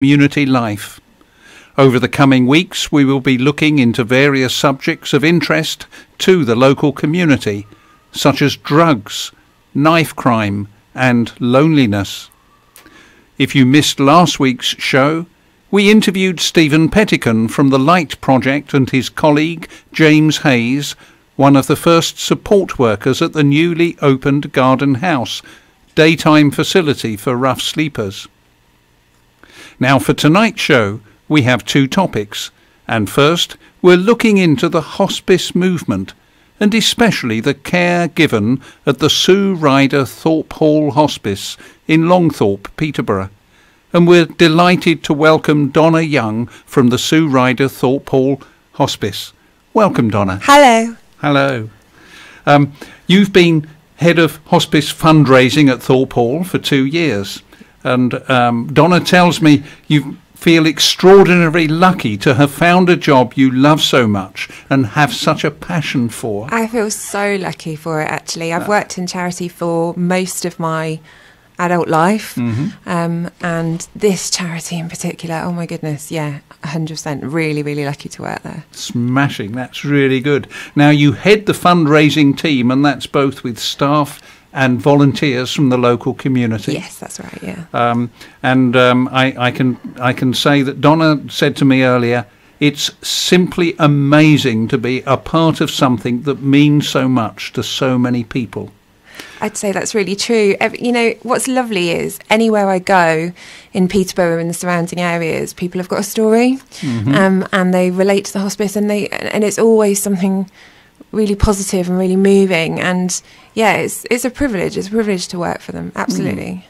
community life. Over the coming weeks, we will be looking into various subjects of interest to the local community, such as drugs, knife crime, and loneliness. If you missed last week's show, we interviewed Stephen Pettican from the Light Project and his colleague James Hayes, one of the first support workers at the newly opened Garden House, daytime facility for rough sleepers. Now for tonight's show, we have two topics, and first we're looking into the hospice movement, and especially the care given at the Sue Ryder Thorpe Hall Hospice in Longthorpe, Peterborough. And we're delighted to welcome Donna Young from the Sue Ryder Thorpe Hall Hospice. Welcome, Donna. Hello. Hello. You've been head of hospice fundraising at Thorpe Hall for 2 years, and Donna tells me you feel extraordinarily lucky to have found a job you love so much and have such a passion for. I feel so lucky for it, actually. I've worked in charity for most of my adult life, and this charity in particular, oh my goodness, yeah, 100%, really, really lucky to work there. Smashing, that's really good. Now you head the fundraising team, and that's both with staff and volunteers from the local community. Yes, that's right, yeah. I can say that Donna said to me earlier, it's simply amazing to be a part of something that means so much to so many people. I'd say that's really true. You know, what's lovely is anywhere I go in Peterborough and the surrounding areas, people have got a story, and they relate to the hospice, and it's always something really positive and really moving, and yeah, it's a privilege. It's a privilege to work for them, absolutely.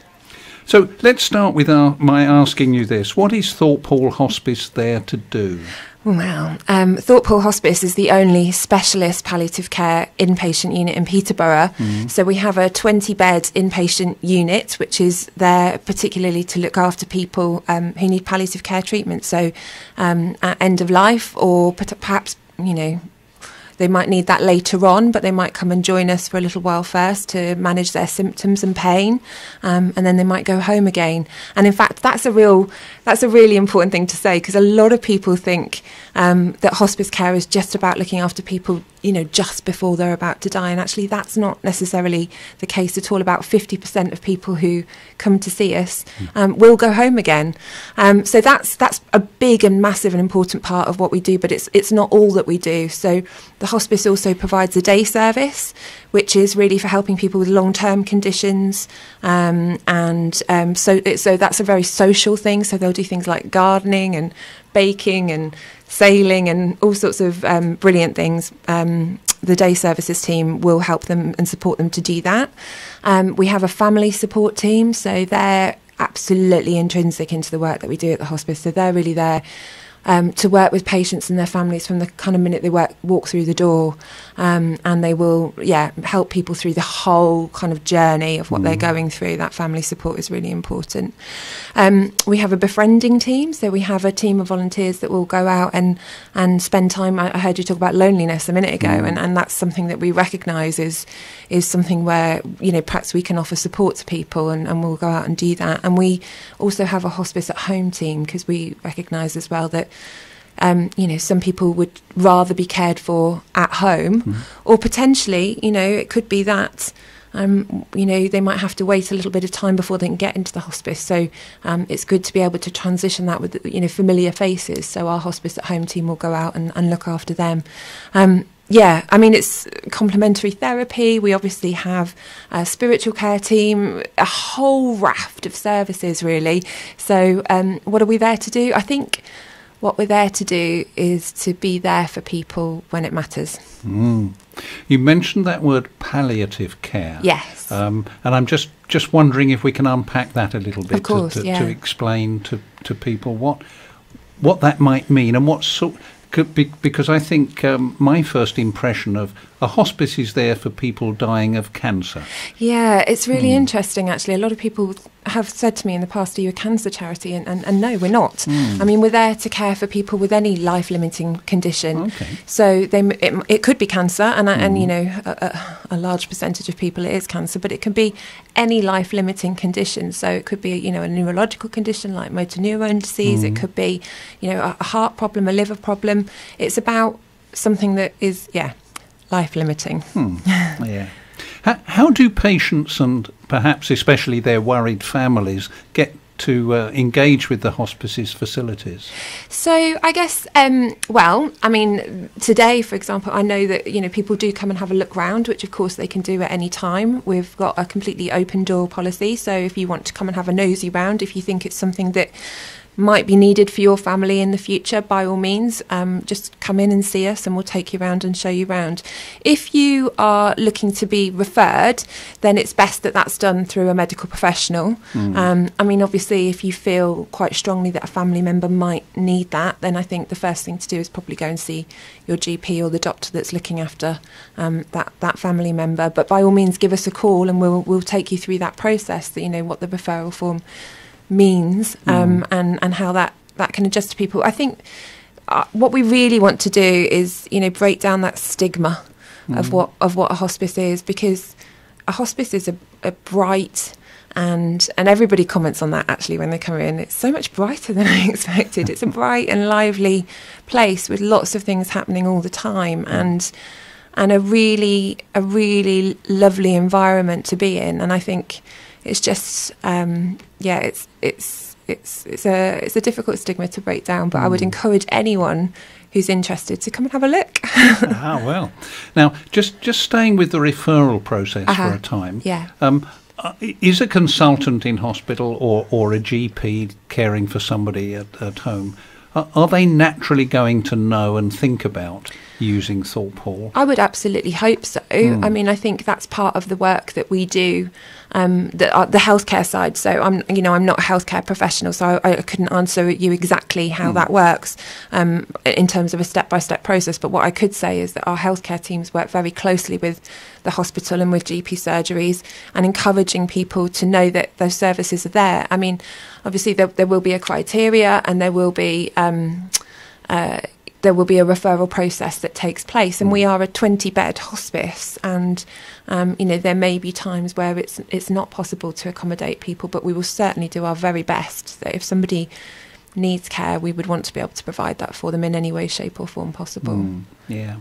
So let's start with my asking you this: what is Thorpe Hall Hospice there to do? Well, Thorpe Hall Hospice is the only specialist palliative care inpatient unit in Peterborough. So we have a 20-bed inpatient unit, which is there particularly to look after people who need palliative care treatment. So at end of life, or perhaps, you know, they might need that later on, but they might come and join us for a little while first to manage their symptoms and pain, and then they might go home again. And in fact, that's a really important thing to say, because a lot of people think that hospice care is just about looking after people, you know, just before they're about to die. And actually, that's not necessarily the case at all. About 50% of people who come to see us will go home again. So that's a big and massive and important part of what we do, but it's not all that we do. So the hospice also provides a day service, which is really for helping people with long-term conditions, so that's a very social thing. So they'll do things like gardening and baking and sailing and all sorts of brilliant things. The day services team will help them and support them to do that. We have a family support team, so they're absolutely intrinsic into the work that we do at the hospice. So they're really there to work with patients and their families from the kind of minute they walk through the door, and they will help people through the whole kind of journey of what they're going through. That family support is really important. We have a befriending team, so we have a team of volunteers that will go out and spend time. I heard you talk about loneliness a minute ago, and that's something that we recognise is something where, you know, perhaps we can offer support to people, and we'll go out and do that. And we also have a hospice at home team, because we recognise as well that you know, some people would rather be cared for at home, or potentially, you know, it could be that you know, they might have to wait a little bit of time before they can get into the hospice. So it's good to be able to transition that with, you know, familiar faces. So our hospice at home team will go out and look after them. Yeah, I mean, it's complementary therapy. We obviously have a spiritual care team, a whole raft of services, really. So what are we there to do? I think what we're there to do is to be there for people when it matters. You mentioned that word palliative care. Yes. And I'm just wondering if we can unpack that a little bit, of course, to explain to people what that might mean, and what sort. Because I think my first impression of a hospice is there for people dying of cancer. Yeah, it's really interesting, actually. A lot of people have said to me in the past, are you a cancer charity? And no, we're not. I mean, we're there to care for people with any life-limiting condition. Okay. So it could be cancer, and you know, a large percentage of people it is cancer, but it can be any life-limiting condition. So it could be, you know, a neurological condition like motor neuron disease. It could be, you know, a heart problem, a liver problem. It's about something that is, life-limiting. Yeah. How do patients and perhaps especially their worried families get to engage with the hospice's facilities? So I guess, well, I mean, today, for example, I know that, you know, people do come and have a look round, which of course they can do at any time. We've got a completely open door policy. So if you want to come and have a nosy round, if you think it's something that might be needed for your family in the future, by all means, just come in and see us and we'll take you around and show you around. If you are looking to be referred, then it's best that that's done through a medical professional. I mean, obviously, if you feel quite strongly that a family member might need that, then I think the first thing to do is probably go and see your GP or the doctor that's looking after that family member. But by all means, give us a call and we'll take you through that process, that, you know, what the referral form means, and how that can adjust to people. I think what we really want to do is, you know, break down that stigma of what a hospice is, because a hospice is a bright, and everybody comments on that actually when they come in. It's so much brighter than I expected. It's a bright and lively place with lots of things happening all the time, and a really lovely environment to be in. And I think it's just it's a difficult stigma to break down, but I would encourage anyone who's interested to come and have a look. Well, now just staying with the referral process for a time. Is a consultant in hospital or a GP caring for somebody at home, are they naturally going to know and think about using Thorpe Hall? I would absolutely hope so. I mean, I think that's part of the work that we do, the healthcare side. So I'm not a healthcare professional, so I couldn't answer you exactly how that works in terms of a step-by-step process. But what I could say is that our healthcare teams work very closely with the hospital and with GP surgeries, and encouraging people to know that those services are there. I mean, obviously there will be a criteria, and there will be a referral process that takes place, and we are a 20-bed hospice, and you know, there may be times where it's not possible to accommodate people, but we will certainly do our very best that if somebody needs care, we would want to be able to provide that for them in any way, shape or form possible. Yeah,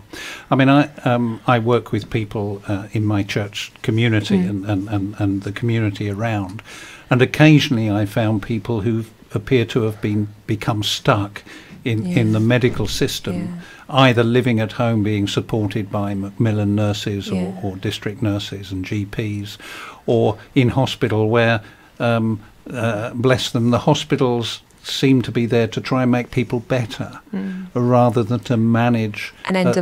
I mean, I work with people in my church community and the community around, and occasionally I found people who appear to have become stuck in the medical system, either living at home being supported by Macmillan nurses or district nurses and GPs, or in hospital where, bless them, the hospitals seem to be there to try and make people better rather than to manage an end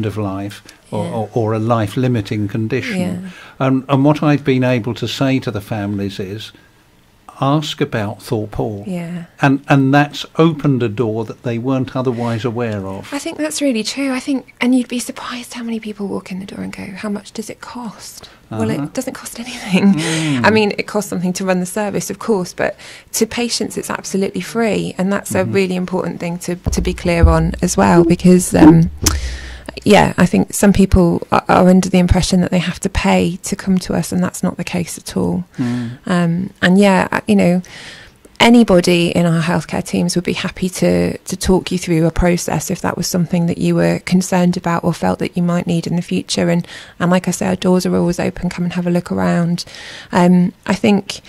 of life or a life-limiting condition. And what I've been able to say to the families is, ask about Thorpe Hall. And that's opened a door that they weren't otherwise aware of. I think that's really true. I think, and you'd be surprised how many people walk in the door and go, how much does it cost? Well, it doesn't cost anything. I mean, it costs something to run the service, of course, but to patients it's absolutely free, and that's a really important thing to be clear on as well, because I think some people are under the impression that they have to pay to come to us, and that's not the case at all. And you know, anybody in our healthcare teams would be happy to talk you through a process if that was something that you were concerned about or felt that you might need in the future. And like I say, our doors are always open. Come and have a look around. I think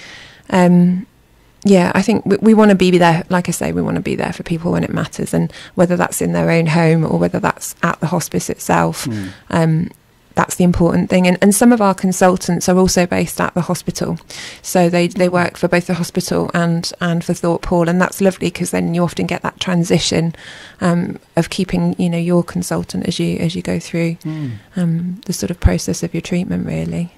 we want to be there. Like I say, we want to be there for people when it matters, and whether that's in their own home or whether that's at the hospice itself, that's the important thing. And some of our consultants are also based at the hospital, so they work for both the hospital and for Thorpe Hall, and that's lovely, because then you often get that transition of keeping, you know, your consultant as you go through the sort of process of your treatment, really.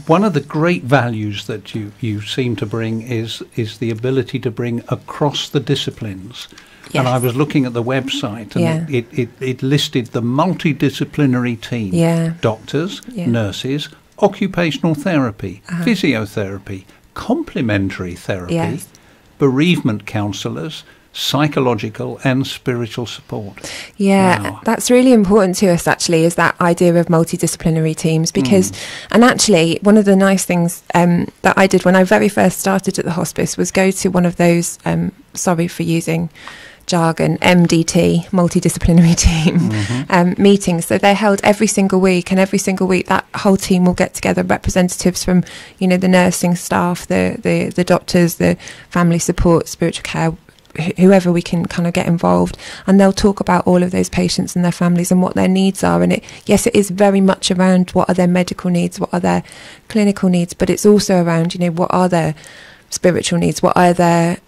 One of the great values that you seem to bring is the ability to bring across the disciplines. Yes. And I was looking at the website, and it listed the multidisciplinary team: doctors, nurses, occupational therapy, physiotherapy, complementary therapy, bereavement counsellors, psychological and spiritual support. Yeah, Wow. that's really important to us, actually, is that idea of multidisciplinary teams, because, and actually, one of the nice things that I did when I very first started at the hospice was go to one of those, sorry for using jargon, MDT, multidisciplinary team meetings. So they're held every single week, and every single week that whole team will get together, representatives from, you know, the nursing staff, the doctors, the family support, spiritual care, whoever we can kind of get involved, and they'll talk about all of those patients and their families and what their needs are. And it is very much around what are their medical needs, what are their clinical needs, but it's also around, you know, what are their spiritual needs, what are their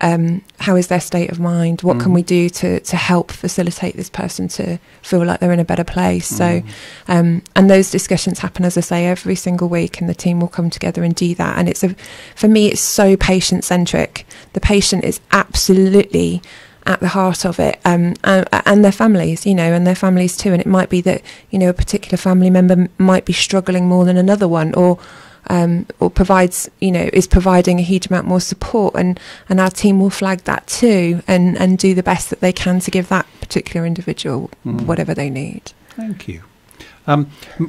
how is their state of mind, what can we do to help facilitate this person to feel like they're in a better place. So and those discussions happen, as I say, every single week, and the team will come together and do that. And for me it's so patient centric. The patient is absolutely at the heart of it, and their families, you know, and their families too. And it might be that, you know, a particular family member might be struggling more than another one, or provides, you know, is providing a huge amount more support, and our team will flag that too, and do the best that they can to give that particular individual whatever they need. Thank you.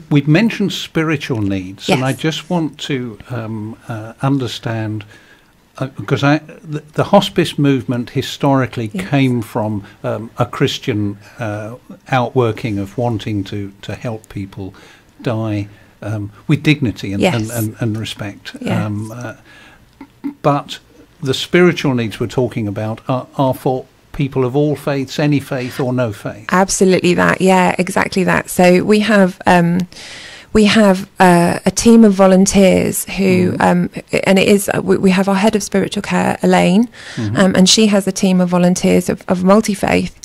We've mentioned spiritual needs, yes. And I just want to understand, because the hospice movement historically yes. came from a Christian outworking of wanting to help people die with dignity and, yes. and respect. Yes. But the spiritual needs we're talking about are for people of all faiths, any faith or no faith. Absolutely that. Yeah, exactly that. So we have a team of volunteers who, and it is, we have our head of spiritual care, Elaine, and she has a team of volunteers of multi-faith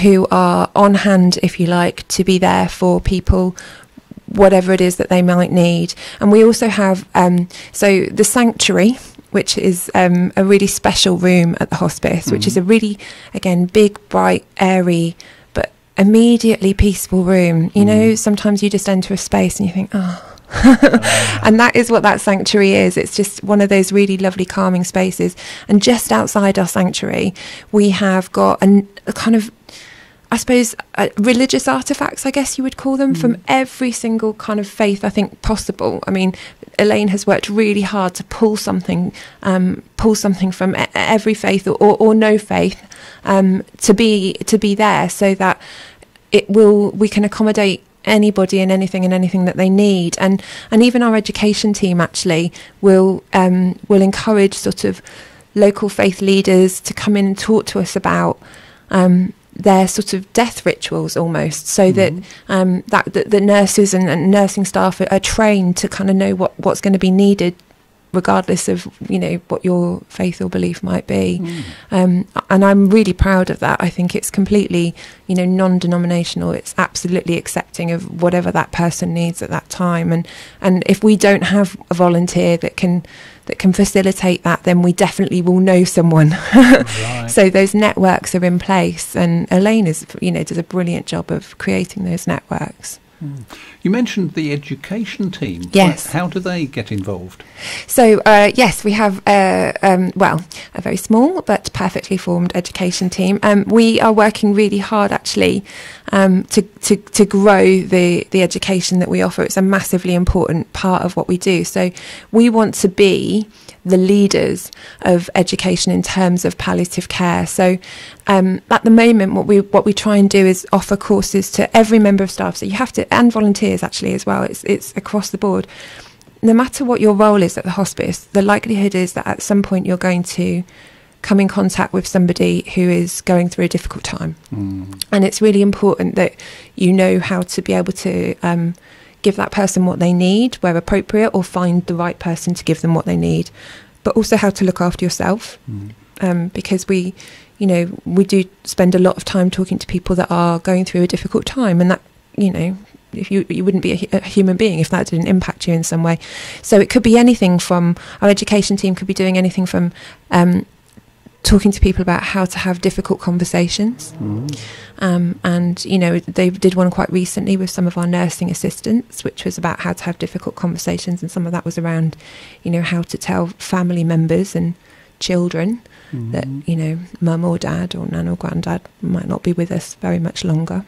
who are on hand, if you like, to be there for people, whatever it is that they might need. And we also have so the sanctuary, which is a really special room at the hospice, which is a really, again, big, bright, airy, but immediately peaceful room. You know, sometimes you just enter a space and you think, and that is what that sanctuary is. It's just one of those really lovely calming spaces. And just outside our sanctuary we have got a kind of, I suppose, religious artefacts, I guess you would call them, from every single kind of faith I think possible. I mean, Elaine has worked really hard to pull something from every faith or no faith to be there, so that we can accommodate anybody and anything that they need. And even our education team actually will encourage sort of local faith leaders to come in and talk to us about their sort of death rituals, almost, so that the nurses and nursing staff are trained to kind of know what's going to be needed, regardless of, you know, what your faith or belief might be. And I'm really proud of that. I think it's completely, you know, non-denominational. It's absolutely accepting of whatever that person needs at that time. And if we don't have a volunteer that can facilitate that, then we definitely will know someone. Right. So those networks are in place, and Elaine does a brilliant job of creating those networks. You mentioned the education team. Yes. How do they get involved? So, yes, we have, a very small but perfectly formed education team. We are working really hard, actually, to grow the education that we offer. It's a massively important part of what we do. So we want to be the leaders of education in terms of palliative care. So at the moment, what we try and do is offer courses to every member of staff. So you have to, and volunteers actually as well. It's across the board. No matter what your role is at the hospice, the likelihood is that at some point you're going to come in contact with somebody who is going through a difficult time. And it's really important that you know how to be able to give that person what they need where appropriate, or find the right person to give them what they need, but also how to look after yourself. Because we do spend a lot of time talking to people that are going through a difficult time, and that, you know, if you wouldn't be a human being if that didn't impact you in some way. So it could be anything from, our education team could be doing anything from talking to people about how to have difficult conversations. And, you know, they did one quite recently with some of our nursing assistants, which was about how to have difficult conversations. And some of that was around, you know, how to tell family members and children, that, you know, mum or dad or nan or granddad might not be with us very much longer.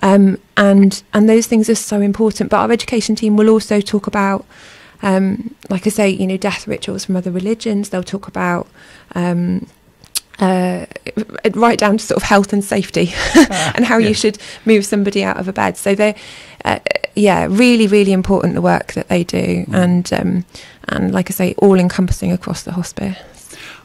And those things are so important. But our education team will also talk about, like I say, you know, death rituals from other religions. They'll talk about right down to sort of health and safety and how you should move somebody out of a bed. So they're really, really important, the work that they do, and like I say, all encompassing across the hospice.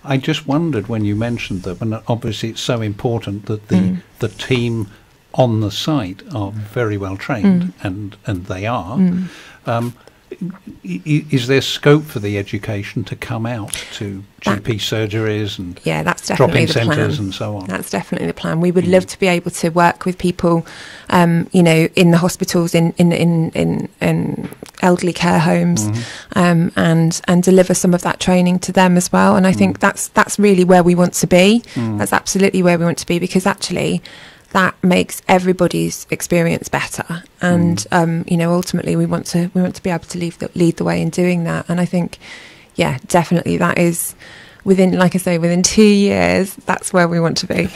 I just wondered when you mentioned them, and obviously it's so important that the team on the site are very well trained, and they are. Is there scope for the education to come out to GP surgeries and that's definitely drop-in centres and so on? That's definitely the plan. We would love to be able to work with people, you know, in the hospitals, in elderly care homes, and deliver some of that training to them as well. And I think that's really where we want to be. That's absolutely where we want to be, because actually that makes everybody's experience better, and you know, ultimately we want to be able to lead the way in doing that. And I think, definitely that is within, like I say, within 2 years, that's where we want to be.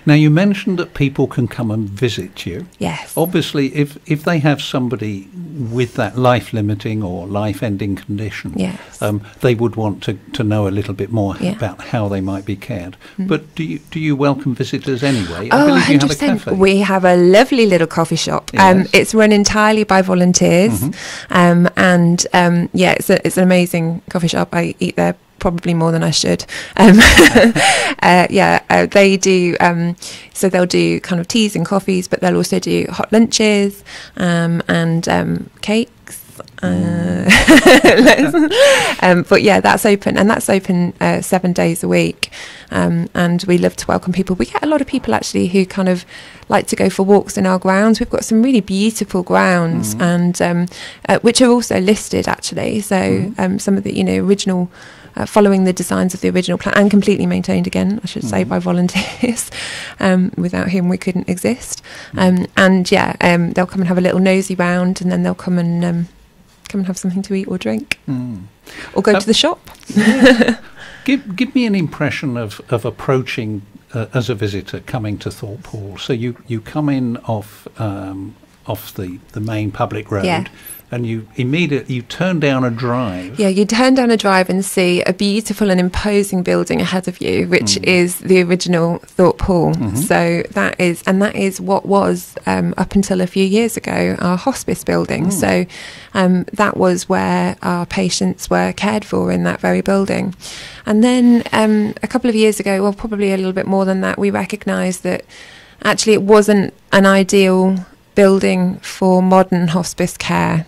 Now, you mentioned that people can come and visit you. Yes. Obviously, if they have somebody with that life-limiting or life-ending condition, they would want to know a little bit more about how they might be cared. But do you welcome visitors anyway? I believe you have a cafe. We have a lovely little coffee shop. Yes. It's run entirely by volunteers, and it's an amazing coffee shop. I eat there probably more than I should. They do, so they'll do kind of teas and coffees, but they'll also do hot lunches and cakes. But that's open, and that's open 7 days a week, and we love to welcome people. We get a lot of people actually who kind of like to go for walks in our grounds. We've got some really beautiful grounds, and which are also listed actually, so some of the, you know, original, following the designs of the original plan, and completely maintained again, I should say, by volunteers, without whom we couldn't exist. They'll come and have a little nosy round, and then they'll come and have something to eat or drink, or go to the shop. Give me an impression of approaching as a visitor coming to Thorpe Hall. So you come in off the main public road. And you immediately turn down a drive. Yeah, you turn down a drive and see a beautiful and imposing building ahead of you, which is the original Thorpe Hall. So that is what was up until a few years ago our hospice building. So that was where our patients were cared for, in that very building. And then a couple of years ago, well, probably a little bit more than that, we recognised that actually it wasn't an ideal building for modern hospice care.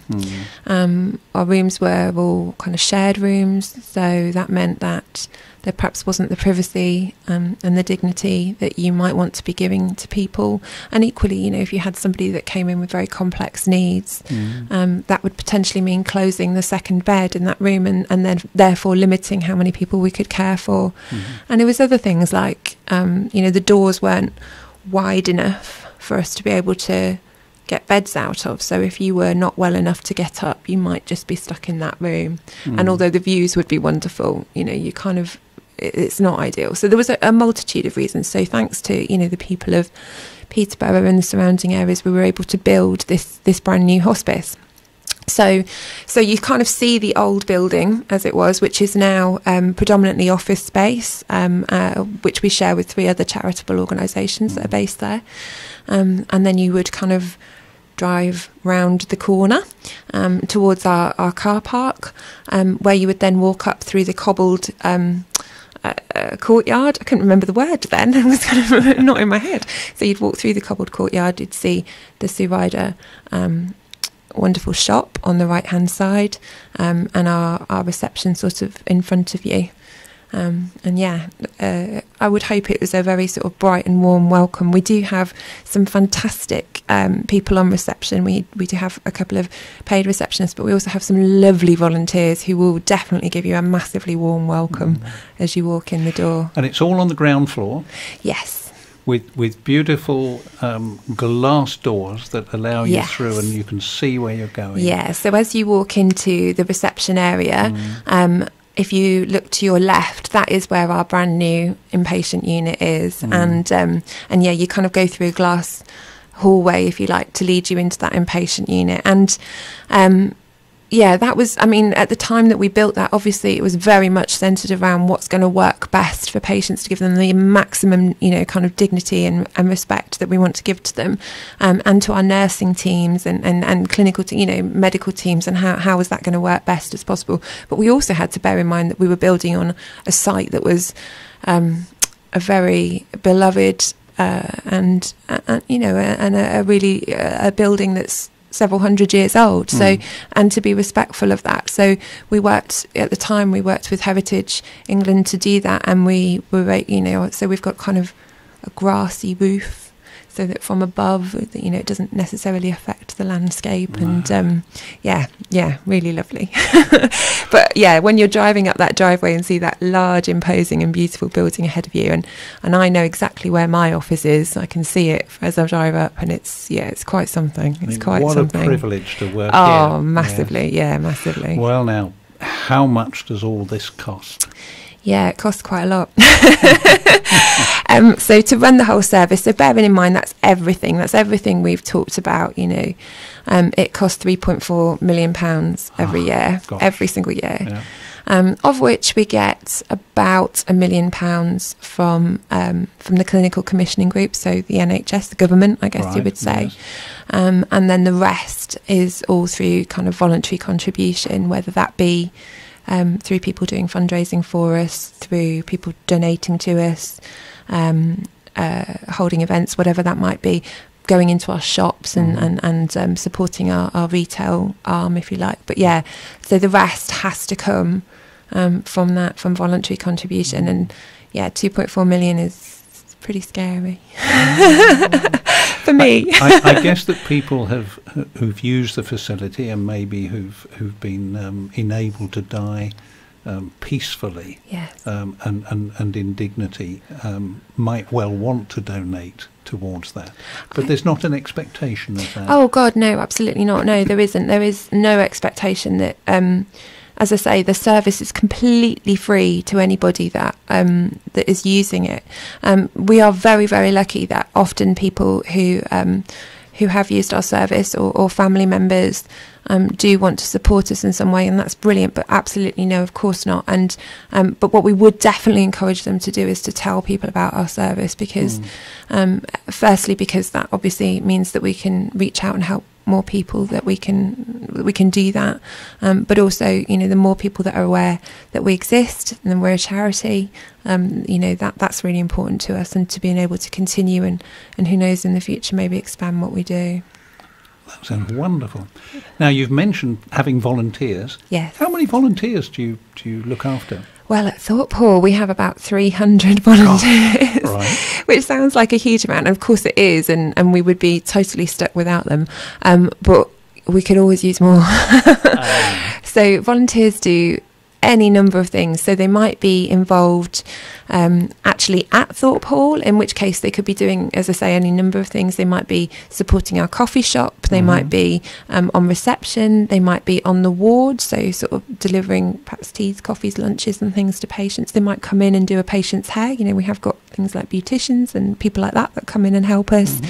Our rooms were all kind of shared rooms, so that meant that there perhaps wasn't the privacy and the dignity that you might want to be giving to people. And equally, you know, if you had somebody that came in with very complex needs, that would potentially mean closing the second bed in that room, and then therefore limiting how many people we could care for. And it was other things like, you know, the doors weren't wide enough for us to be able to get beds out of. So if you were not well enough to get up, you might just be stuck in that room. And although the views would be wonderful, you know, you kind of, it's not ideal. So there was a multitude of reasons. So thanks to, you know, the people of Peterborough and the surrounding areas, we were able to build this brand new hospice. So you kind of see the old building as it was, which is now predominantly office space, which we share with 3 other charitable organisations that are based there. And then you would kind of drive round the corner towards our car park, where you would then walk up through the cobbled courtyard. I couldn't remember the word then. It was kind of not in my head. So you'd walk through the cobbled courtyard, you'd see the Sue Ryder wonderful shop on the right hand side, and our reception sort of in front of you. I would hope it was a very sort of bright and warm welcome. We do have some fantastic people on reception. We do have a couple of paid receptionists, but we also have some lovely volunteers who will definitely give you a massively warm welcome as you walk in the door. And it's all on the ground floor? Yes. With beautiful glass doors that allow you through, and you can see where you're going. Yeah, so as you walk into the reception area, if you look to your left, that is where our brand new inpatient unit is. And yeah, you kind of go through a glass hallway, if you like, to lead you into that inpatient unit. And yeah, that was, I mean, at the time that we built that, obviously it was very much centred around what's going to work best for patients, to give them the maximum, you know, kind of dignity and respect that we want to give to them, and to our nursing teams and clinical, you know, medical teams, and how was that going to work best as possible. But we also had to bear in mind that we were building on a site that was a very beloved and you know, and a really a building that's several hundred years old, so and to be respectful of that. So we worked at the time, we worked with Heritage England to do that, and we were, you know, so we've got kind of a grassy roof, so that from above, you know, it doesn't necessarily affect the landscape. And yeah, really lovely. But yeah, when you're driving up that driveway and see that large, imposing and beautiful building ahead of you, and I know exactly where my office is, I can see it as I drive up, and it's quite something. It's quite something. What a privilege to work here. Oh, massively, yeah, massively. Well, now, how much does all this cost? Yeah, it costs quite a lot. So to run the whole service, so bearing in mind that's everything we've talked about, you know, it costs £3.4 million every year, every single year, of which we get about £1 million from the clinical commissioning group, so the NHS, the government, I guess you would say. Yes. And then the rest is all through kind of voluntary contribution, whether that be through people doing fundraising for us, through people donating to us, holding events, whatever that might be, going into our shops and supporting our retail arm, if you like. But yeah, so the rest has to come from voluntary contribution. And yeah, 2.4 million is pretty scary for me. I guess that people who've used the facility, and maybe who've been enabled to die peacefully, yes, and in dignity, might well want to donate towards that. But there's not an expectation of that. Oh God, no, absolutely not. No, there isn't. There is no expectation that. As I say, the service is completely free to anybody that is using it. We are very, very lucky that often people who have used our service or family members do want to support us in some way, and that's brilliant. But absolutely no, of course not. And but what we would definitely encourage them to do is to tell people about our service, because firstly, because that obviously means that we can reach out and help more people, that we can do that, but also, you know, the more people that are aware that we exist and then we're a charity, you know, that's really important to us, and to being able to continue and who knows, in the future maybe expand what we do. That sounds wonderful. Now, you've mentioned having volunteers. Yes. How many volunteers do you look after? Well, at Thorpe Hall, we have about 300 volunteers, right, which sounds like a huge amount. And of course it is, and we would be totally stuck without them. But we could always use more. So volunteers do any number of things. So they might be involved actually at Thorpe Hall, in which case they could be doing, as I say, any number of things. They might be supporting our coffee shop, they might be on reception, they might be on the ward, so sort of delivering perhaps teas, coffees, lunches and things to patients. They might come in and do a patient's hair. You know, we have got things like beauticians and people like that come in and help us.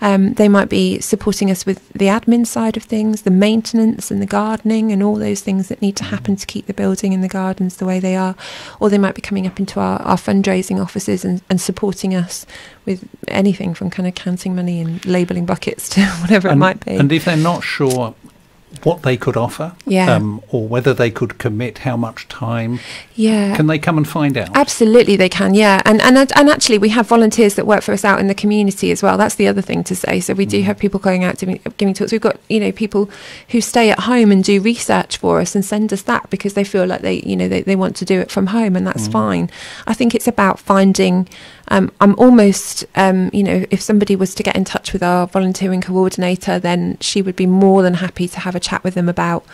They might be supporting us with the admin side of things, the maintenance and the gardening and all those things that need to happen to keep the building and the gardens the way they are. Or they might be coming up into our fundraising offices and supporting us with anything from kind of counting money and labelling buckets to whatever it might be. And if they're not sure what they could offer, or whether they could commit how much time, can they come and find out? Absolutely they can, and actually we have volunteers that work for us out in the community as well. That's the other thing to say. So we do have people going out giving talks. We've got, you know, people who stay at home and do research for us and send us that because they feel like they want to do it from home, and that's fine. I think it's about finding I'm almost, you know, if somebody was to get in touch with our volunteering coordinator, then she would be more than happy to have a chat with them about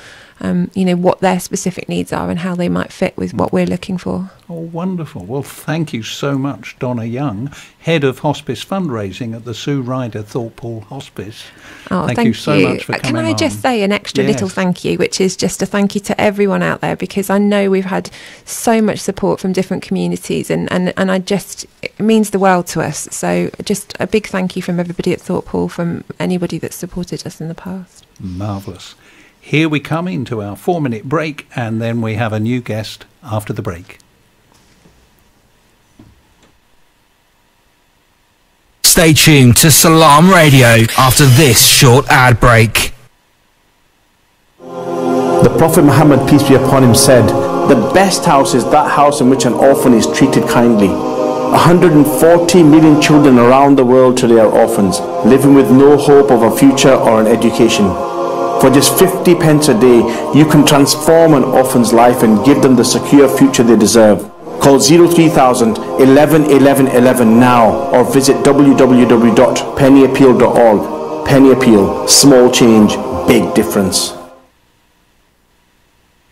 what their specific needs are and how they might fit with what we're looking for. Oh, wonderful. Well, thank you so much, Donna Young, Head of Hospice Fundraising at the Sue Ryder Hospice. Oh, thank you so much for coming on. Can I just say an extra little thank you, which is just a thank you to everyone out there, because I know we've had so much support from different communities, and it means the world to us. So just a big thank you from everybody at Thorpe Hall, from anybody that's supported us in the past. Marvellous. Here we come into our 4-minute break, and then we have a new guest after the break. Stay tuned to Salaam Radio after this short ad break. The Prophet Muhammad, peace be upon him, said, "The best house is that house in which an orphan is treated kindly." 140 million children around the world today are orphans, living with no hope of a future or an education. For just 50 pence a day, you can transform an orphan's life and give them the secure future they deserve. Call 03000 11 11 11 now, or visit www.pennyappeal.org. Penny Appeal, small change, big difference.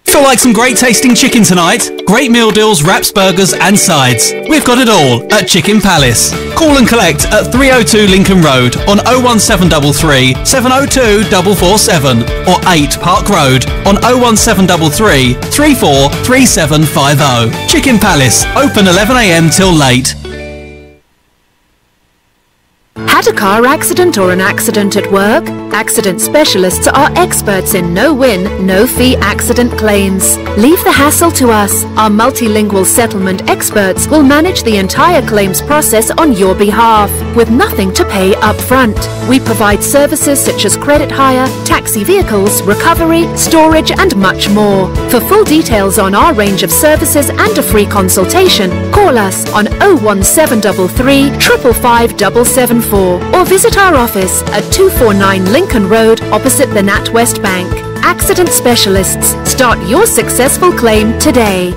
Feel like some great tasting chicken tonight? Great meal deals, wraps, burgers and sides. We've got it all at Chicken Palace. Call and collect at 302 Lincoln Road on 01733 702 447 or 8 Park Road on 01733 343750. Chicken Palace, open 11 a.m. till late. Had a car accident or an accident at work? Accident specialists are experts in no-win, no-fee accident claims. Leave the hassle to us. Our multilingual settlement experts will manage the entire claims process on your behalf, with nothing to pay up front. We provide services such as credit hire, taxi vehicles, recovery, storage and much more. For full details on our range of services and a free consultation, call us on 01733 555 774 or visit our office at 249 Lincoln Road opposite the NatWest Bank. Accident specialists. Start your successful claim today.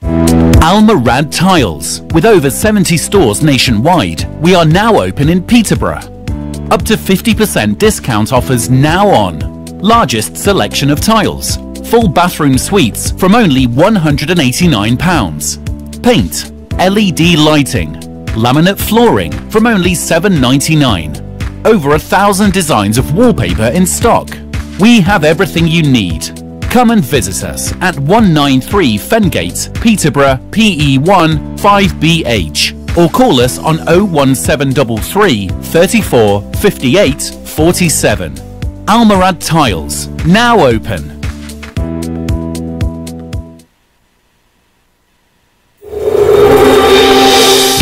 Al Murad Tiles. With over 70 stores nationwide, we are now open in Peterborough. Up to 50% discount offers now on. Largest selection of tiles. Full bathroom suites from only £189. Paint, LED lighting, laminate flooring from only £7.99. Over 1,000 designs of wallpaper in stock. We have everything you need. Come and visit us at 193 Fengate, Peterborough, PE1 5BH, or call us on 01733 34 58 47. Al Murad Tiles, now open.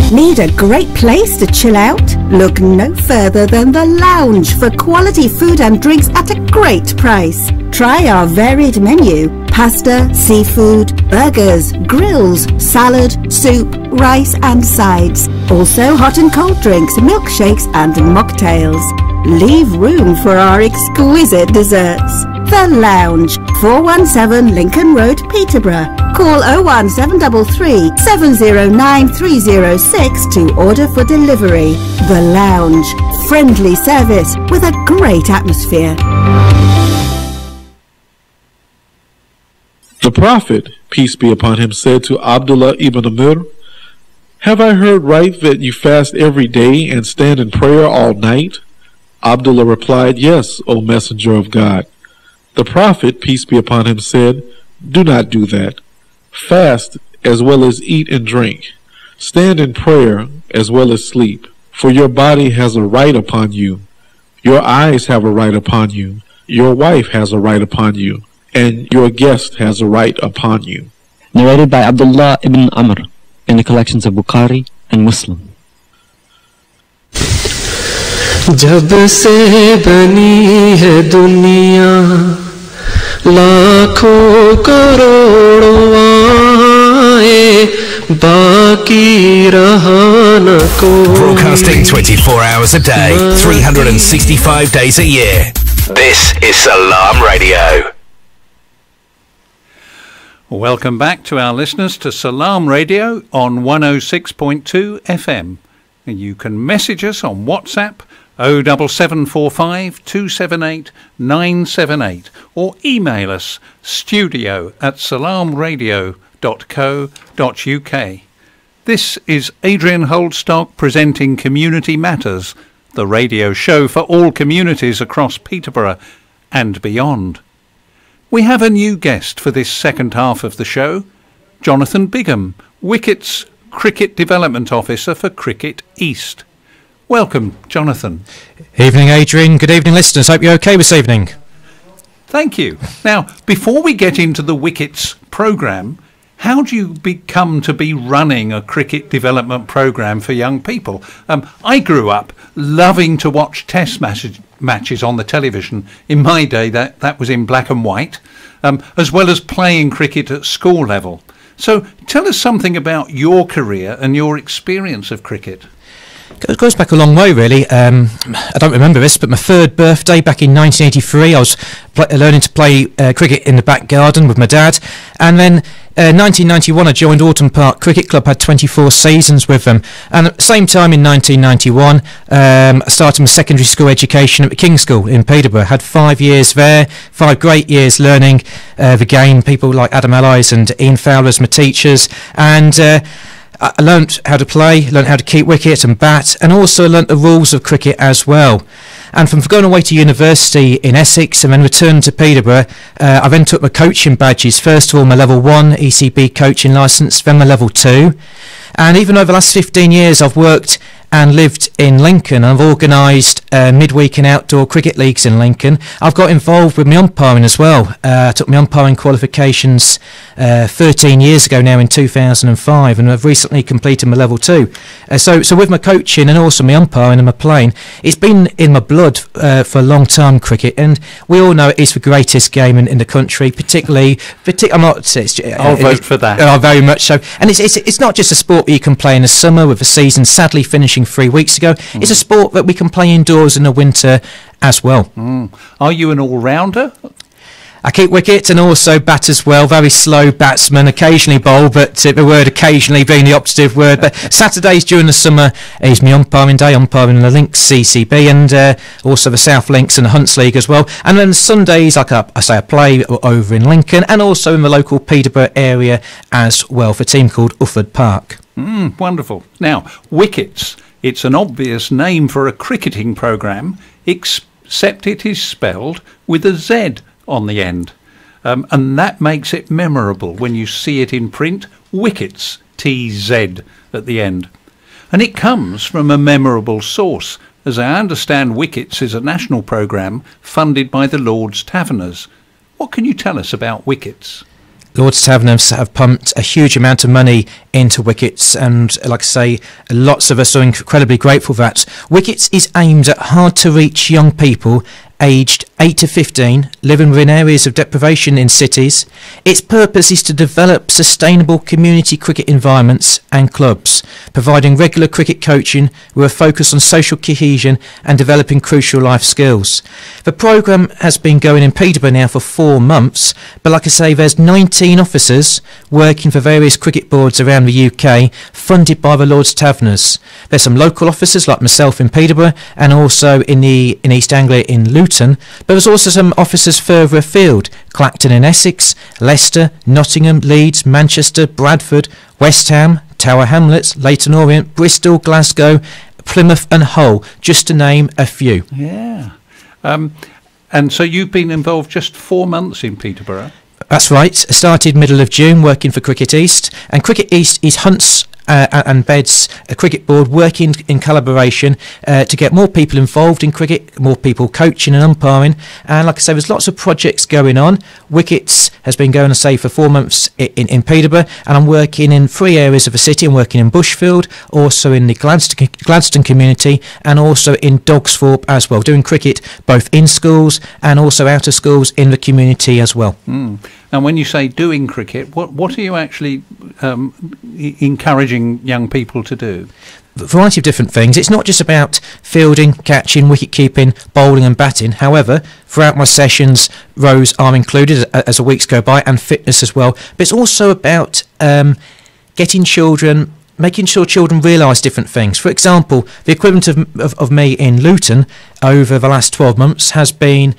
Need a great place to chill out? Look no further than The Lounge for quality food and drinks at a great price. Try our varied menu: pasta, seafood, burgers, grills, salad, soup, rice and sides. Also hot and cold drinks, milkshakes and mocktails. Leave room for our exquisite desserts. The Lounge, 417 Lincoln Road, Peterborough. Call 01733 709 306 to order for delivery. The Lounge, friendly service with a great atmosphere. The Prophet, peace be upon him, said to Abdullah ibn Amr, "Have I heard right that you fast every day and stand in prayer all night?" Abdullah replied, "Yes, O Messenger of God." The Prophet, peace be upon him, said, "Do not do that. Fast as well as eat and drink. Stand in prayer as well as sleep. For your body has a right upon you. Your eyes have a right upon you. Your wife has a right upon you. And your guest has a right upon you." Narrated by Abdullah ibn Amr in the collections of Bukhari and Muslim. जब से बनी है दुनिया लाखों करोड़ों आए बाकी रहा न कोई. Broadcasting 24 hours a day, 365 days a year. This is Salaam Radio. Welcome back to our listeners to Salaam Radio on 106.2 FM. And you can message us on WhatsApp 07745 278 978 or email us studio@salamradio.co.uk. This is Adrian Holdstock presenting Community Matters, the radio show for all communities across Peterborough and beyond. We have a new guest for this second half of the show, Jonathan Bigham, Wicketz Cricket Development Officer for Cricket East. Welcome, Jonathan. Evening, Adrian. Good evening, listeners. Hope you're okay this evening. Thank you. Now, before we get into the Wicketz programme, how do you become to be running a cricket development programme for young people? I grew up loving to watch test matches on the television. In my day, that was in black and white, as well as playing cricket at school level. So tell us something about your career and your experience of cricket. It goes back a long way, really. I don't remember this, but my third birthday back in 1983, I was learning to play cricket in the back garden with my dad. And then 1991, I joined Autumn Park Cricket Club, had 24 seasons with them. And at the same time in 1991, I started my secondary school education at the King's School in Peterborough. Had 5 years there, 5 great years learning the game. People like Adam Allies and Ian Fowler as my teachers. And I learnt how to play, learnt how to keep wicket and bat, and also learnt the rules of cricket as well. And from going away to university in Essex and then returned to Peterborough, I then took my coaching badges. First of all, my level 1 ECB coaching licence, then my level 2. And even over the last 15 years, I've worked and lived in Lincoln. I've organised midweek and outdoor cricket leagues in Lincoln. I've got involved with my umpiring as well. I took my umpiring qualifications 13 years ago now in 2005, and I've recently completed my level 2. So with my coaching and also my umpiring and my playing, it's been in my blood for a long time, cricket, and we all know it is the greatest game in the country. Particularly, I'm not. I'll vote for that. Oh, very much so. And it's not just a sport that you can play in the summer with the season sadly finishing 3 weeks ago. It's a sport that we can play indoors in the winter as well. Are you an all-rounder? I keep wicket and also bat as well. Very slow batsman, occasionally bowl, but the word occasionally being the operative word. But Saturdays during the summer is my umpiring day, umpiring in the Links CCB and also the South Links and the Hunts League as well. And then Sundays, like I play over in Lincoln and also in the local Peterborough area as well for a team called Ufford Park. Wonderful. Now, Wicketz, it's an obvious name for a cricketing programme, except it is spelled with a Z on the end. And that makes it memorable when you see it in print, Wicketz, TZ at the end. And it comes from a memorable source. As I understand, Wicketz is a national programme funded by the Lord's Taverners. What can you tell us about Wicketz? Lord's Taverners have pumped a huge amount of money into Wicketz, and like I say, lots of us are incredibly grateful for that. Wicketz is aimed at hard-to-reach young people aged 8 to 15, living within areas of deprivation in cities. Its purpose is to develop sustainable community cricket environments and clubs, providing regular cricket coaching with a focus on social cohesion and developing crucial life skills. The programme has been going in Peterborough now for 4 months, but like I say, there's 19 officers working for various cricket boards around the UK, funded by the Lord's Taverners. There's some local officers like myself in Peterborough and also in East Anglia in Luton, but there's also some officers further afield: Clacton in Essex, Leicester, Nottingham, Leeds, Manchester, Bradford, West Ham, Tower Hamlets, Leyton Orient, Bristol, Glasgow, Plymouth and Hull, just to name a few. Yeah. And so you've been involved just 4 months in Peterborough? That's right. I started middle of June working for Cricket East, and Cricket East is Hunt's and Bed's a cricket board working in collaboration to get more people involved in cricket, more people coaching and umpiring. And like I say, there's lots of projects going on. Wicketz has been going, I say, for 4 months in Peterborough, and I'm working in 3 areas of the city. I'm working in Bushfield, also in the Gladstone community, and also in Dogsthorpe as well, doing cricket both in schools and also out of schools in the community as well. And when you say doing cricket, what are you actually encouraging young people to do? A variety of different things. It's not just about fielding, catching, wicket keeping, bowling and batting. However, throughout my sessions, rows are included as the weeks go by, and fitness as well. But it's also about getting children making sure children realise different things. For example, the equivalent of me in Luton over the last 12 months has been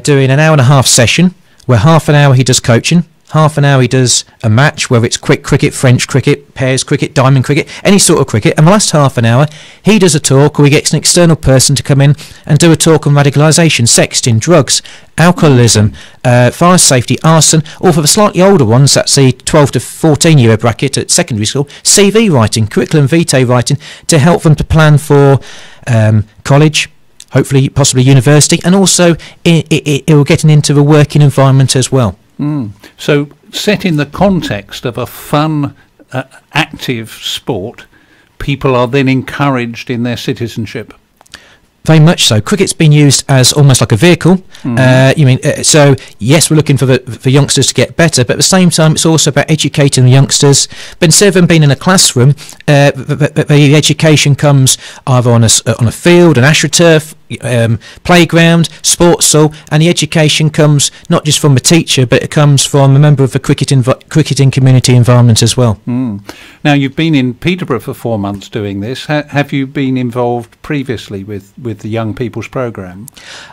doing an hour and a half session where half an hour he does coaching, half an hour he does a match, whether it's quick cricket, French cricket, pairs cricket, diamond cricket, any sort of cricket. And the last half an hour he does a talk, or he gets an external person to come in and do a talk on radicalisation, sexting, drugs, alcoholism, fire safety, arson, or for the slightly older ones, that's the 12 to 14 year bracket at secondary school, CV writing, curriculum vitae writing, to help them to plan for college, hopefully possibly university, and also it will getting into the working environment as well. So set in the context of a fun, active sport, people are then encouraged in their citizenship. Very much so. Cricket's been used as almost like a vehicle. So yes, we're looking for youngsters to get better, but at the same time, it's also about educating the youngsters. But instead of them being in a classroom, the education comes either on a field, an astroturf, playground, sports hall, and the education comes not just from the teacher, but it comes from a member of the cricketing community environment as well. Now, you've been in Peterborough for 4 months doing this. Have you been involved previously with the Young People's Programme?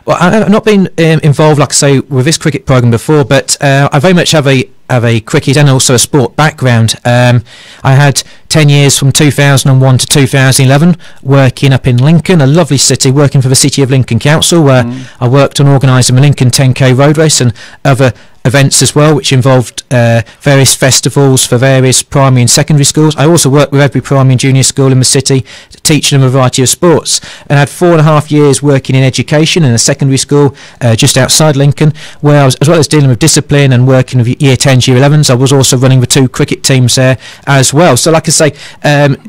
Well, I've not been involved, like I say, with this cricket programme before, but I very much have a cricket and also a sport background. I had 10 years from 2001 to 2011 working up in Lincoln, a lovely city, working for the City of Lincoln Council, where I worked on organising the Lincoln 10k road race and other events as well, which involved various festivals for various primary and secondary schools. I also worked with every primary and junior school in the city, teaching them a variety of sports, and I had 4.5 years working in education in a secondary school just outside Lincoln, where I was, as well as dealing with discipline and working with year 10s, year 11s, I was also running the 2 cricket teams there as well. So like I say,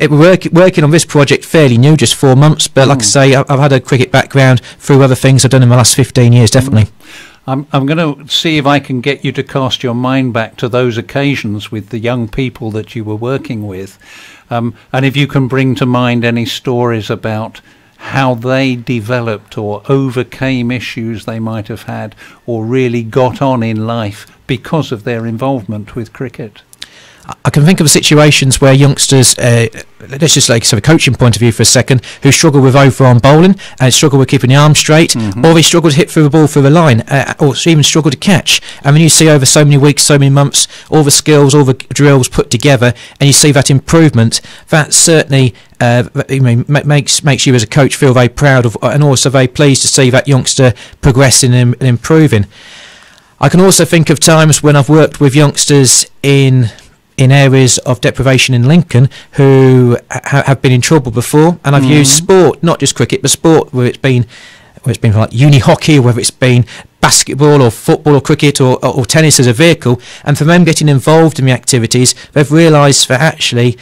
working on this project fairly new, just 4 months, but like I say, I've had a cricket background through other things I've done in the last 15 years, definitely. I'm going to see if I can get you to cast your mind back to those occasions with the young people that you were working with, and if you can bring to mind any stories about how they developed or overcame issues they might have had, or really got on in life because of their involvement with cricket. I can think of situations where youngsters, let's just like a coaching point of view for a second, who struggle with overarm bowling and struggle with keeping the arm straight, or they struggle to hit through the ball through the line, or even struggle to catch. And when you see over so many weeks, so many months, all the skills, all the drills put together, and you see that improvement, that certainly makes you as a coach feel very proud of, and also very pleased to see that youngster progressing and improving. I can also think of times when I've worked with youngsters in areas of deprivation in Lincoln who have been in trouble before, and I've used sport, not just cricket, but sport, where it's been like uni hockey, or whether it's been basketball or football or cricket or tennis as a vehicle, and for them getting involved in the activities, they've realised that actually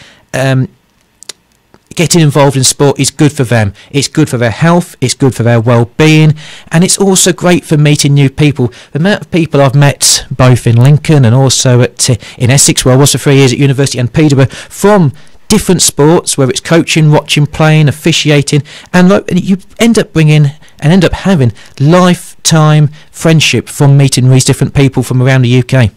getting involved in sport is good for them. It's good for their health, it's good for their well-being, and it's also great for meeting new people. The amount of people I've met both in Lincoln and also in Essex, where I was for 3 years at university, and Peterborough, from different sports, whether it's coaching, watching, playing, officiating, and you end up having lifetime friendship from meeting these different people from around the UK.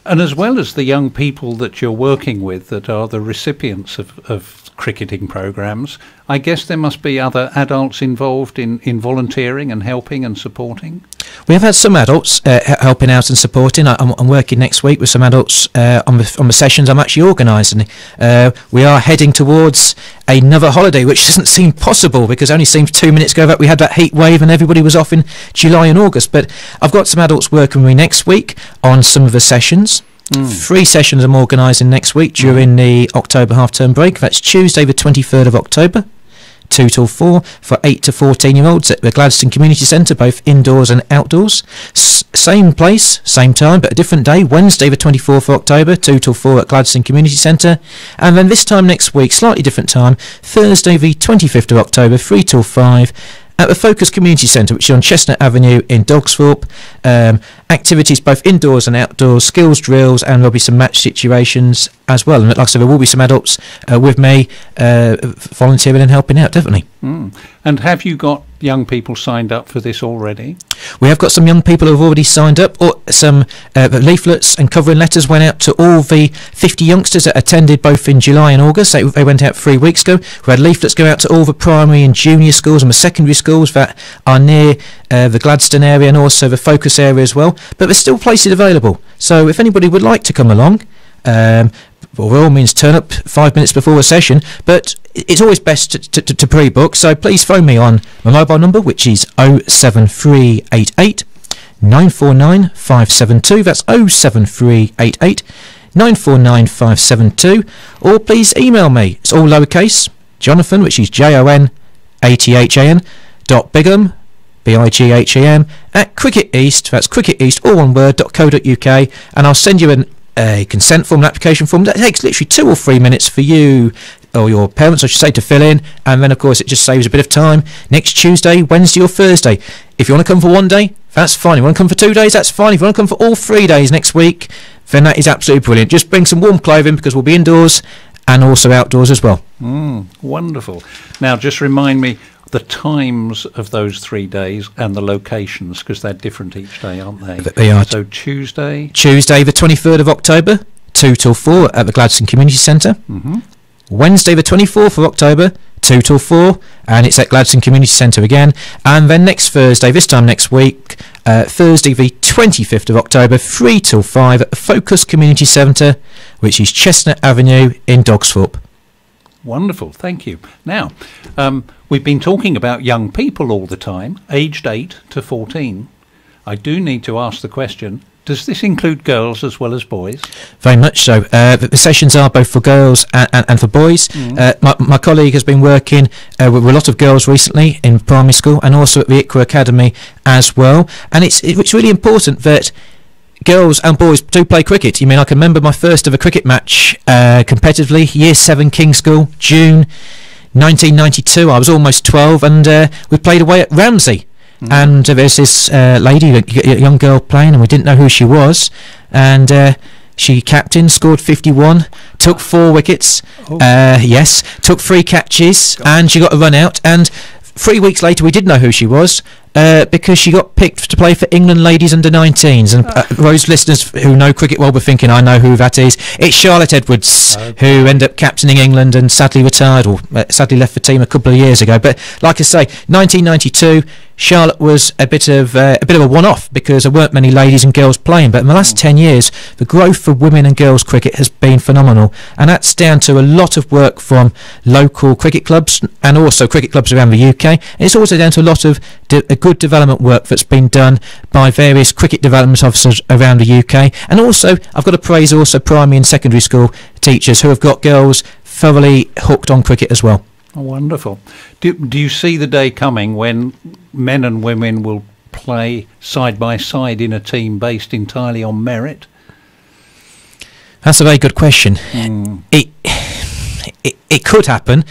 And as well as the young people that you're working with that are the recipients of cricketing programmes, I guess there must be other adults involved in volunteering and helping and supporting? We have had some adults helping out and supporting. I'm working next week with some adults on the sessions I'm actually organising. We are heading towards another holiday, which doesn't seem possible because it only seems 2 minutes ago that we had that heat wave and everybody was off in July and August. But I've got some adults working with me next week on some of the sessions. 3 sessions I'm organising next week during the October half-term break. That's Tuesday the 23rd of October, 2 till 4, for 8 to 14-year-olds at the Gladstone Community Centre, both indoors and outdoors. Same place, same time, but a different day, Wednesday the 24th of October, 2 till 4 at Gladstone Community Centre. And then this time next week, slightly different time, Thursday the 25th of October, 3 till 5, at the Focus Community Centre, which is on Chestnut Avenue in Dogsthorpe. Activities both indoors and outdoors, skills drills, and there'll be some match situations as well. And like I said, there will be some adults with me volunteering and helping out, definitely. And have you got young people signed up for this already? We have got some young people who have already signed up, or some leaflets and covering letters went out to all the 50 youngsters that attended both in July and August. They went out 3 weeks ago. We had leaflets go out to all the primary and junior schools and the secondary schools that are near the Gladstone area and also the focus area as well. But there's still places available. So if anybody would like to come along, well, by all means turn up 5 minutes before a session, but it's always best to pre-book, so please phone me on my mobile number, which is 07388 949 572. That's 07388 949 572. Or please email me. It's all lowercase, Jonathan, which is JON .Bigham BIGHAM at Cricket East, that's Cricket East, all one word, .co.uk, and I'll send you a consent form, an application form that takes literally 2 or 3 minutes for you, or your parents I should say, to fill in, and then of course it just saves a bit of time. Next Tuesday, Wednesday or Thursday. If you want to come for 1 day, that's fine. If you want to come for 2 days, that's fine. If you want to come for all 3 days next week, then that is absolutely brilliant. Just bring some warm clothing because we'll be indoors and also outdoors as well. Wonderful. Now just remind me the times of those 3 days and the locations, because they're different each day, aren't they? They are. So Tuesday the 23rd of October, 2 till 4 at the Gladstone Community Centre. Wednesday the 24th of October, 2 till 4, and it's at Gladstone Community Centre again. And then next Thursday, this time next week, Thursday the 25th of October, 3 till 5 at the Focus Community Centre, which is Chestnut Avenue in Dogsthorpe. Wonderful, thank you. Now, we've been talking about young people all the time, aged 8 to 14. I do need to ask the question, does this include girls as well as boys? Very much so. The sessions are both for girls and for boys. My colleague has been working with a lot of girls recently in primary school and also at the ICRA Academy as well. And it's really important that girls and boys do play cricket. I mean, I can remember my first ever cricket match competitively, Year 7 King School, June 1992. I was almost 12, and we played away at Ramsey. And there's this lady, a young girl playing, and we didn't know who she was. And she captained, scored 51, took 4 wickets, yes, took 3 catches, and she got a run out. And 3 weeks later, we did know who she was, because she got picked to play for England ladies under 19s. And those listeners who know cricket well were thinking, I know who that is. It's Charlotte Edwards, who ended up captaining England and sadly retired, or sadly left the team a couple of years ago. But like I say, 1992, Charlotte was a bit of a one-off because there weren't many ladies and girls playing. But in the last 10 years, the growth of women and girls cricket has been phenomenal, and that's down to a lot of work from local cricket clubs and also cricket clubs around the UK. And it's also down to a lot of good development work that's been done by various cricket development officers around the UK. And also, I've got to praise also primary and secondary school teachers who have got girls thoroughly hooked on cricket as well. Oh, wonderful. Do you see the day coming when men and women will play side by side in a team based entirely on merit? That's a very good question. It could happen.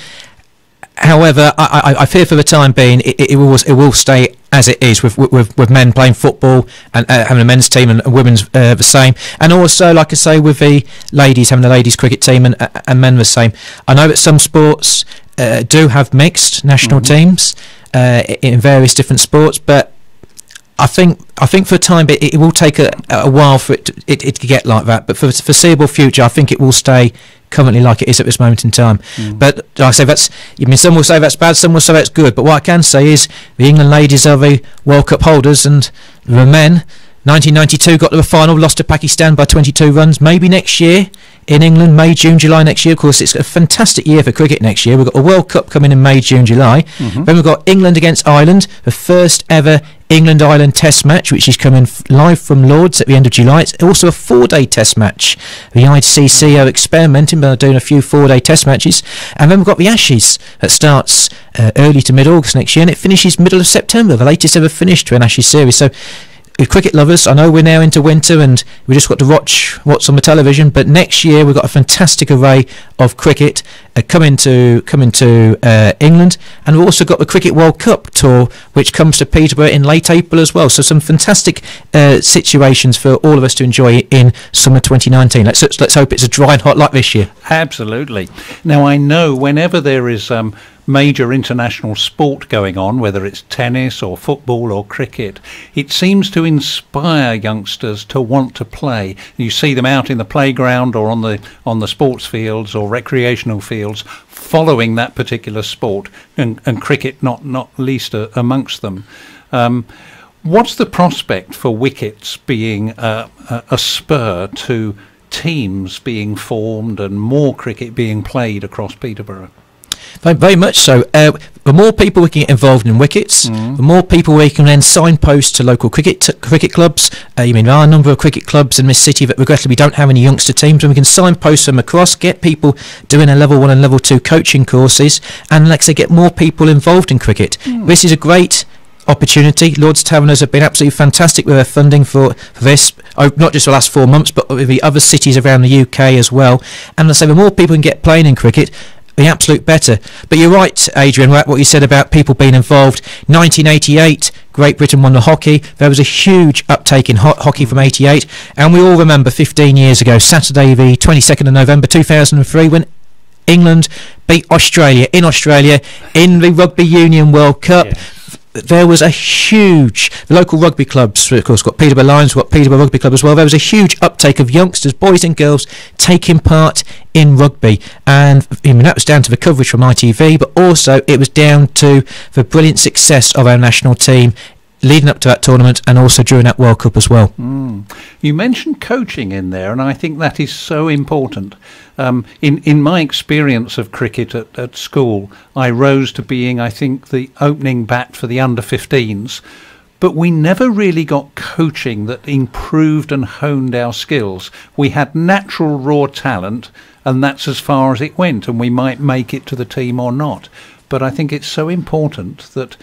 However, I fear for the time being it will stay as it is, with men playing football and having a men's team and women's the same, and also, like I say, with the ladies having the ladies cricket team and men the same. I know that some sports do have mixed national teams in various different sports, but I think for a time it will take a while for it to get like that. But for the foreseeable future, I think it will stay currently like it is at this moment in time. But like I say, some will say that's bad, some will say that's good. But what I can say is the England ladies are the World Cup holders, and the men, 1992 got to the final, lost to Pakistan by 22 runs. Maybe next year in England, May, June, July next year. Of course, it's a fantastic year for cricket next year. We've got a World Cup coming in May, June, July. Then we've got England against Ireland, the first ever England-Ireland Test match, which is coming live from Lords at the end of July. It's also a 4-day Test match. The ICC are experimenting by doing a few 4-day Test matches. And then we've got the Ashes that starts early to mid-August next year, and it finishes middle of September, the latest ever finished to an Ashes series. So, with cricket lovers, I know we're now into winter and we just got to watch what's on the television, but next year we've got a fantastic array of cricket coming to England, and we've also got the Cricket World Cup tour, which comes to Peterborough in late April as well. So some fantastic situations for all of us to enjoy in summer 2019. Let's hope it's a dry and hot like this year. Absolutely. Now, I know whenever there is major international sport going on, whether it's tennis or football or cricket, it seems to inspire youngsters to want to play. You see them out in the playground or on the sports fields or recreational fields following that particular sport, and cricket not least amongst them. What's the prospect for Wicketz being a spur to teams being formed and more cricket being played across Peterborough? Very much so. The more people we can get involved in Wicketz, the more people we can then signpost to local cricket clubs. There are a number of cricket clubs in this city that regrettably don't have any youngster teams, and we can signpost them across, get people doing a level 1 and level 2 coaching courses, and like I say, get more people involved in cricket. This is a great opportunity. Lord's Taverners have been absolutely fantastic with their funding for this, not just the last 4 months, but with the other cities around the UK as well. And I say, the more people can get playing in cricket, the absolute better. But you're right, Adrian, what you said about people being involved. 1988, Great Britain won the hockey. There was a huge uptake in hockey from 88, and we all remember 15 years ago, Saturday the 22nd of November 2003, when England beat Australia in the Rugby Union World Cup. Yes. There was a huge, the local rugby clubs, of course, got Peterborough Lions, got Peterborough Rugby Club as well. There was a huge uptake of youngsters, boys and girls, taking part in rugby. And that was down to the coverage from ITV, but also it was down to the brilliant success of our national team leading up to that tournament and also during that World Cup as well. You mentioned coaching in there, and I think that is so important. In my experience of cricket at school, I rose to being, I think, the opening bat for the under-15s, but we never really got coaching that improved and honed our skills. We had natural raw talent, and that's as far as it went, and we might make it to the team or not. But I think it's so important that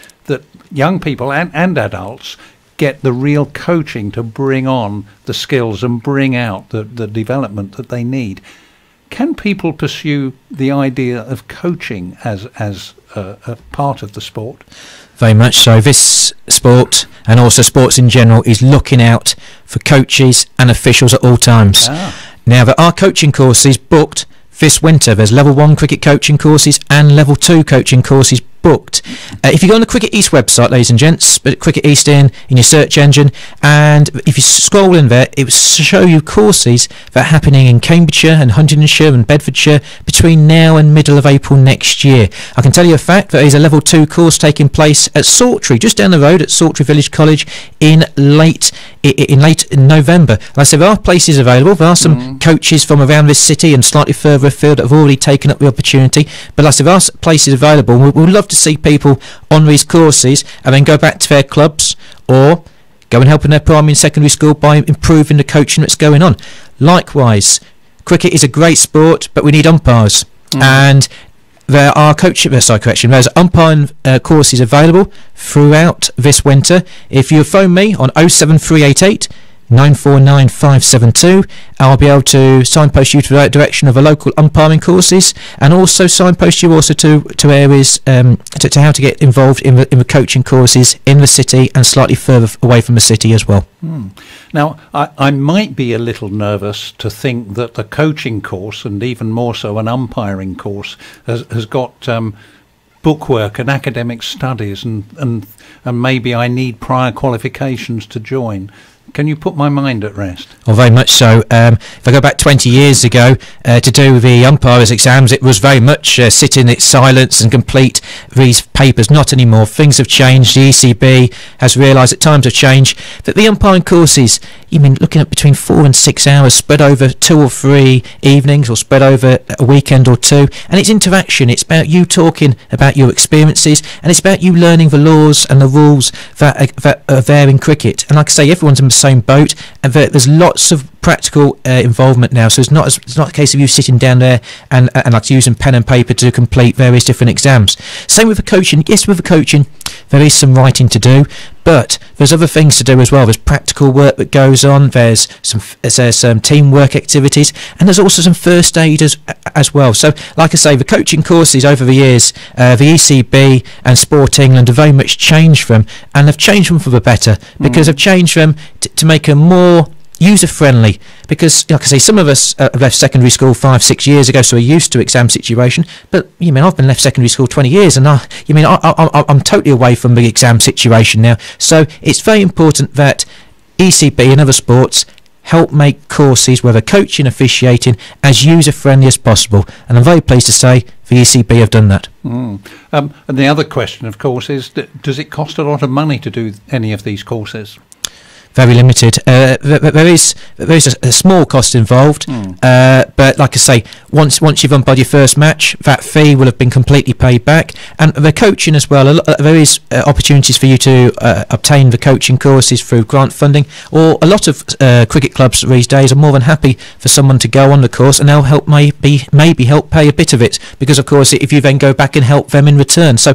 young people and adults get the real coaching to bring on the skills and bring out the development that they need. Can people pursue the idea of coaching as a part of the sport? Very much so. This sport, and also sports in general, is looking out for coaches and officials at all times. Now, there are coaching courses booked this winter. There's level 1 cricket coaching courses and level 2 coaching courses booked. If you go on the Cricket East website, ladies and gents, put Cricket East in your search engine, and if you scroll in there, it will show you courses that are happening in Cambridgeshire and Huntingdonshire and Bedfordshire between now and middle of April next year. I can tell you a fact, there is a level 2 course taking place at Sawtry, just down the road at Sawtry Village College in late November. Like I said, there are places available. There are some coaches from around this city and slightly further afield that have already taken up the opportunity, but like I said, there are places available. We'd love to see people on these courses and then go back to their clubs or go and help in their primary and secondary school by improving the coaching that's going on. Likewise, cricket is a great sport, but we need umpires, and there are there's umpiring courses available throughout this winter. If you phone me on 07388 949 572, I'll be able to signpost you to the right direction of the local umpiring courses, and also signpost you also to areas to how to get involved in the coaching courses in the city and slightly further away from the city as well. Now, I might be a little nervous to think that the coaching course, and even more so an umpiring course, has got bookwork and academic studies, and maybe I need prior qualifications to join. Can you put my mind at rest? Well, very much so. If I go back 20 years ago to do the umpires exams, it was very much sit in its silence and complete these papers. Not anymore. Things have changed. The ECB has realised that times have changed, that the umpiring courses, you've been looking at between 4 and 6 hours spread over 2 or 3 evenings or spread over a weekend or 2, and it's interaction. It's about you talking about your experiences, and it's about you learning the laws and the rules that are there in cricket. And like I say, everyone's in the same boat, and there's lots of practical involvement now, so it's not a case of you sitting down there and like using pen and paper to complete various different exams. Same with the coaching. Yes, with the coaching there is some writing to do, but there's other things to do as well. There's practical work that goes on, there's some teamwork activities, and there's also some first aid as well. So like I say, the coaching courses over the years, the ECB and Sport England have very much changed them, and they've changed them for the better, because they've changed them to make them more user-friendly, because, like I say, some of us have left secondary school 5-6 years ago, so we're used to exam situation. But I've been left secondary school 20 years, and I'm totally away from the exam situation now. So it's very important that ECB and other sports help make courses, whether coaching, officiating, as user-friendly as possible. And I'm very pleased to say the ECB have done that. And the other question, of course, is does it cost a lot of money to do any of these courses? Very limited. There is a small cost involved, but like I say, once you've umpired your first match, that fee will have been completely paid back. And the coaching as well, there is opportunities for you to obtain the coaching courses through grant funding, or a lot of cricket clubs these days are more than happy for someone to go on the course, and they'll help maybe help pay a bit of it, because of course if you then go back and help them in return. So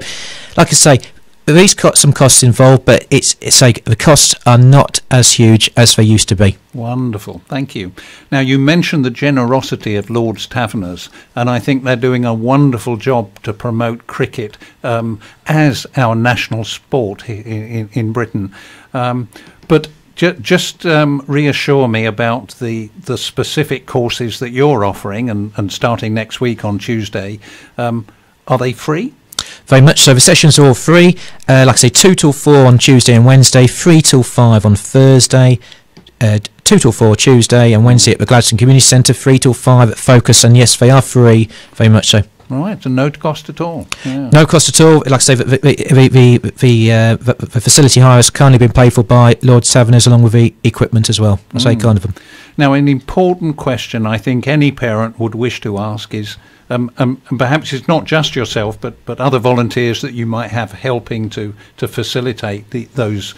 like I say, there is some costs involved, but the costs are not as huge as they used to be. Wonderful, thank you. Now, you mentioned the generosity of Lord's Taverners, and I think they're doing a wonderful job to promote cricket as our national sport in Britain. But just reassure me about the specific courses that you're offering, and starting next week on Tuesday. Are they free? Very much so. The sessions are all free. Like I say, 2 till 4 on Tuesday and Wednesday, 3 till 5 on Thursday, 2 till 4 Tuesday and Wednesday at the Gladstone Community Centre, 3 till 5 at Focus, and yes, they are free, very much so. Right, so no cost at all. Yeah. No cost at all. Like I say, the facility hire has kindly been paid for by Lord's Taverners, along with the equipment as well. That's very kind of them. Now, an important question I think any parent would wish to ask is, and perhaps it's not just yourself, but other volunteers that you might have helping to facilitate those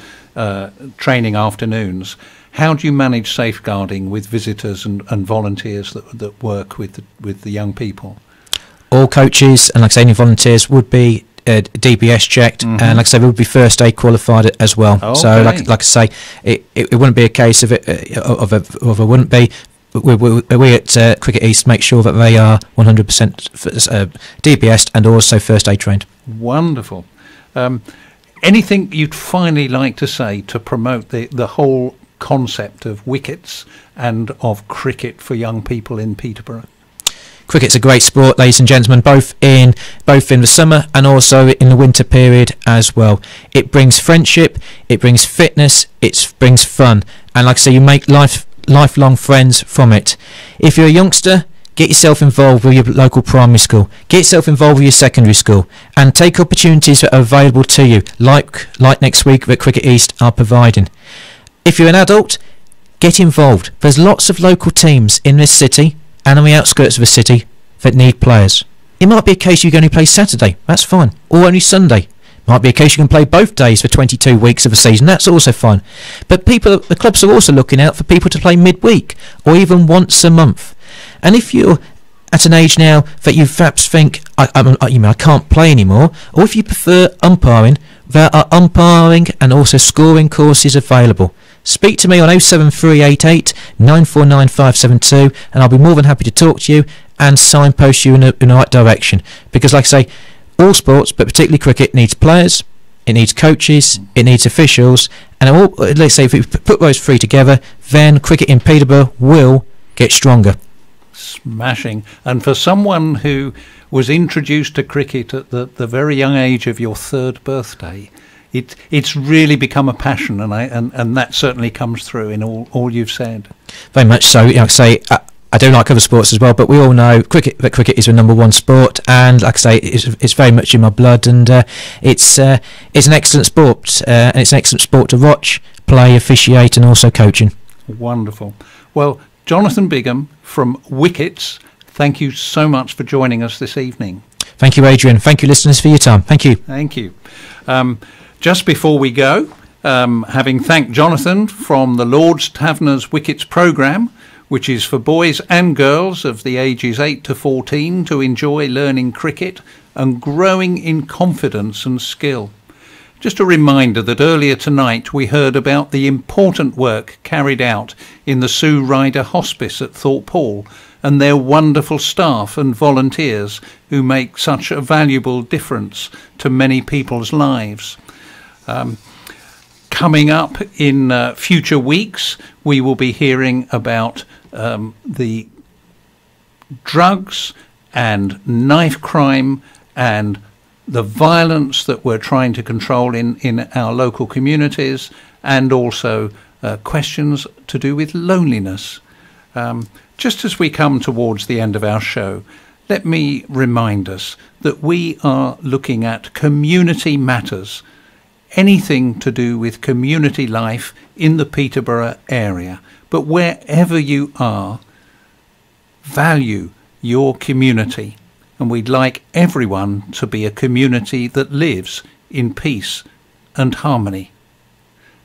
training afternoons. How do you manage safeguarding with visitors and volunteers that work with the young people? All coaches and, like I say, any volunteers would be DBS checked, and like I say, we would be first aid qualified as well. Okay. So, like I say, it wouldn't be a case of it wouldn't be. We at Cricket East make sure that they are 100% DBS and also first aid trained. Wonderful. Anything you'd finally like to say to promote the whole concept of wickets and of cricket for young people in Peterborough? Cricket's a great sport, ladies and gentlemen, both in the summer and also in the winter period as well. It brings friendship, it brings fitness, it brings fun, and like I say, you make lifelong friends from it. If you're a youngster, get yourself involved with your local primary school, get yourself involved with your secondary school, and take opportunities that are available to you, like next week that Cricket East are providing. If you're an adult, get involved. There's lots of local teams in this city and on the outskirts of the city that need players. It might be a case you can only play Saturday, that's fine, or only Sunday. Might be a case you can play both days for 22 weeks of a season, that's also fine. But the clubs are also looking out for people to play midweek or even once a month. And if you're at an age now that you perhaps think, I can't play anymore, or if you prefer umpiring, there are umpiring and also scoring courses available. Speak to me on 07388 949 572, and I'll be more than happy to talk to you and signpost you in the right direction. Because, like I say, all sports, but particularly cricket, needs players, it needs coaches, it needs officials, and let's say if we put those three together, then cricket in Peterborough will get stronger. Smashing. And for someone who was introduced to cricket at the very young age of your 3rd birthday, it's really become a passion, and that certainly comes through in all you've said. Very much so. Like I say, I do like other sports as well, but we all know that cricket is the #1 sport, and like I say, it's very much in my blood, and it's an excellent sport, and it's an excellent sport to watch, play, officiate, and also coaching. Wonderful. Well, Jonathan Bigham from Wicketz, thank you so much for joining us this evening. Thank you, Adrian. Thank you, listeners, for your time. Thank you. Thank you. Just before we go, having thanked Jonathan from the Lord's Taverners Wicketz programme, which is for boys and girls of the ages 8 to 14 to enjoy learning cricket and growing in confidence and skill. Just a reminder that earlier tonight we heard about the important work carried out in the Sue Ryder Hospice at Thorpe Hall and their wonderful staff and volunteers who make such a valuable difference to many people's lives. Coming up in future weeks, we will be hearing about the drugs and knife crime and the violence that we're trying to control in our local communities, and also questions to do with loneliness. Just as we come towards the end of our show, let me remind us that we are looking at community matters, anything to do with community life in the Peterborough area. But wherever you are, value your community, and we'd like everyone to be a community that lives in peace and harmony.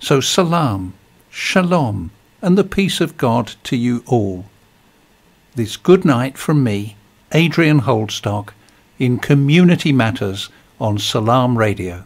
So Salaam, Shalom, and the peace of God to you all. This good night from me, Adrian Holdstock, in Community Matters on Salaam Radio.